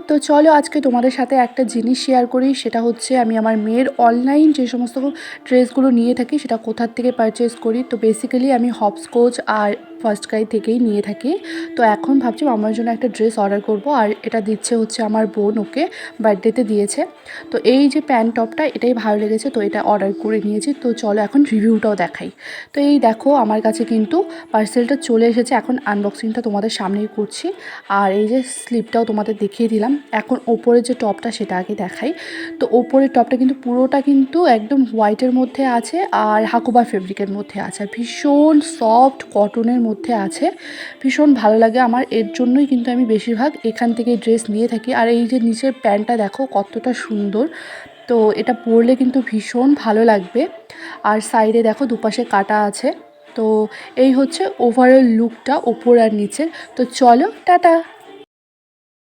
তো চলো আজকে তোমাদের সাথে একটা জিনিস শেয়ার করি, সেটা হচ্ছে আমি আমার মেয়ের অনলাইন যে সমস্ত ড্রেসগুলো নিয়ে থাকি সেটা কোথার থেকে পারচেস করি। তো বেসিক্যালি আমি হপস্কচ আর ফার্স্ট ক্রাই থেকেই নিয়ে থাকি। তো এখন ভাবছি আমার জন্য একটা ড্রেস অর্ডার করব, আর এটা দিচ্ছে হচ্ছে আমার বোন, ওকে বার্থডেতে দিয়েছে। তো এই যে প্যান্ট টপটা এটাই ভালো লেগেছে, তো এটা অর্ডার করে নিয়েছি। তো চলো এখন রিভিউটাও দেখাই। তো এই দেখো আমার কাছে কিন্তু পার্সেলটা চলে এসেছে, এখন আনবক্সিংটা তোমাদের সামনেই করছি। আর এই যে স্লিপটাও তোমাদের দেখিয়ে দিলাম। এখন ওপরের যে টপটা সেটা আগে দেখাই। তো ওপরের টপটা কিন্তু পুরোটা কিন্তু একদম হোয়াইটের মধ্যে আছে আর হাকুবা ফেব্রিকের মধ্যে আছে, আর ভীষণ সফট কটনের মধ্যে আছে। ভীষণ ভালো লাগে আমার, এর জন্যই কিন্তু আমি বেশিরভাগ এখান থেকে ড্রেস নিয়ে থাকি। আর এই যে নিচের প্যান্টটা দেখো কতটা সুন্দর, তো এটা পরলে কিন্তু ভীষণ ভালো লাগবে। আর সাইডে দেখো দুপাশে কাটা আছে। তো এই হচ্ছে ওভারঅল লুকটা ওপর আর নিচে। তো চলো টাটা।